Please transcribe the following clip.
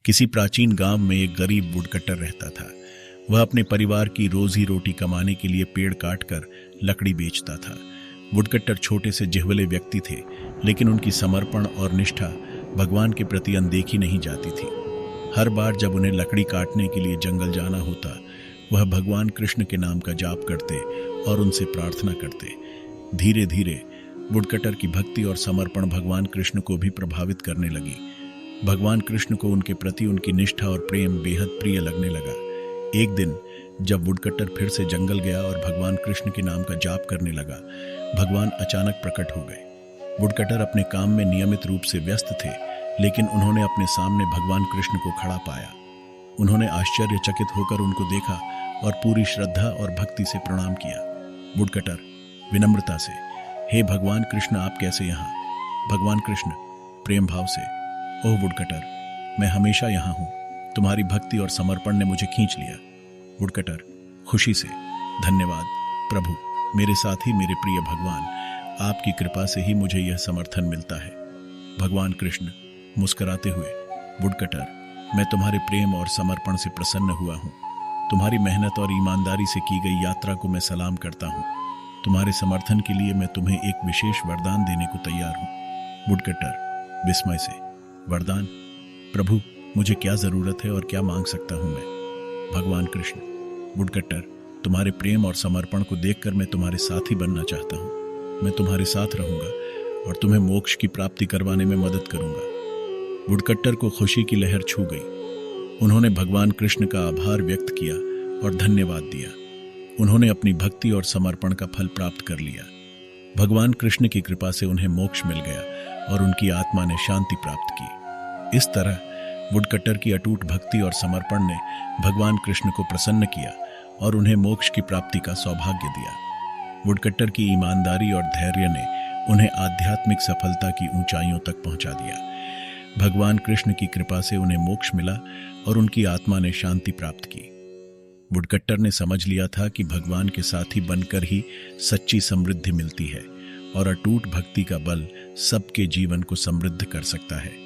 किसी प्राचीन गांव में एक गरीब वुडकटर रहता था। वह अपने परिवार की रोजी रोटी कमाने के लिए पेड़ काटकर लकड़ी बेचता था। वुडकटर छोटे से जिह्वले व्यक्ति थे, लेकिन उनकी समर्पण और निष्ठा भगवान के प्रति अनदेखी नहीं जाती थी। हर बार जब उन्हें लकड़ी काटने के लिए जंगल जाना होता, वह भगवान कृष्ण के नाम का जाप करते और उनसे प्रार्थना करते। धीरे धीरे वुडकटर की भक्ति और समर्पण भगवान कृष्ण को भी प्रभावित करने लगी। भगवान कृष्ण को उनके प्रति उनकी निष्ठा और प्रेम बेहद प्रिय लगने लगा। एक दिन जब वुडकटर फिर से जंगल गया और भगवान कृष्ण के नाम का जाप करने लगा, भगवान अचानक प्रकट हो गए। वुडकटर अपने काम में नियमित रूप से व्यस्त थे, लेकिन उन्होंने अपने सामने भगवान कृष्ण को खड़ा पाया। उन्होंने आश्चर्यचकित होकर उनको देखा और पूरी श्रद्धा और भक्ति से प्रणाम किया। वुडकटर विनम्रता से, हे भगवान कृष्ण, आप कैसे यहाँ? भगवान कृष्ण प्रेम भाव से, ओह वुडकटर, मैं हमेशा यहाँ हूँ। तुम्हारी भक्ति और समर्पण ने मुझे खींच लिया। वुडकटर खुशी से, धन्यवाद प्रभु, मेरे साथ ही मेरे प्रिय भगवान, आपकी कृपा से ही मुझे यह समर्थन मिलता है। भगवान कृष्ण मुस्कुराते हुए, वुडकटर, मैं तुम्हारे प्रेम और समर्पण से प्रसन्न हुआ हूँ। तुम्हारी मेहनत और ईमानदारी से की गई यात्रा को मैं सलाम करता हूँ। तुम्हारे समर्थन के लिए मैं तुम्हें एक विशेष वरदान देने को तैयार हूँ। वुडकटर विस्मय से, वरदान? प्रभु, मुझे क्या जरूरत है और क्या मांग सकता हूं मैं? भगवान कृष्ण, वुडकटर, तुम्हारे प्रेम और समर्पण को देखकर मैं तुम्हारे साथी बनना चाहता हूं। मैं तुम्हारे साथ रहूंगा और तुम्हें मोक्ष की प्राप्ति करवाने में मदद करूंगा। वुडकटर को खुशी की लहर छू गई। उन्होंने भगवान कृष्ण का आभार व्यक्त किया और धन्यवाद दिया। उन्होंने अपनी भक्ति और समर्पण का फल प्राप्त कर लिया। भगवान कृष्ण की कृपा से उन्हें मोक्ष मिल गया और उनकी आत्मा ने शांति प्राप्त की। इस तरह वुडकटर की अटूट भक्ति और समर्पण ने भगवान कृष्ण को प्रसन्न किया और उन्हें मोक्ष की प्राप्ति का सौभाग्य दिया। वुडकटर की ईमानदारी और धैर्य ने उन्हें आध्यात्मिक सफलता की ऊंचाइयों तक पहुंचा दिया। भगवान कृष्ण की कृपा से उन्हें मोक्ष मिला और उनकी आत्मा ने शांति प्राप्त की। वुडकटर ने समझ लिया था कि भगवान के साथी बनकर ही सच्ची समृद्धि मिलती है और अटूट भक्ति का बल सबके जीवन को समृद्ध कर सकता है।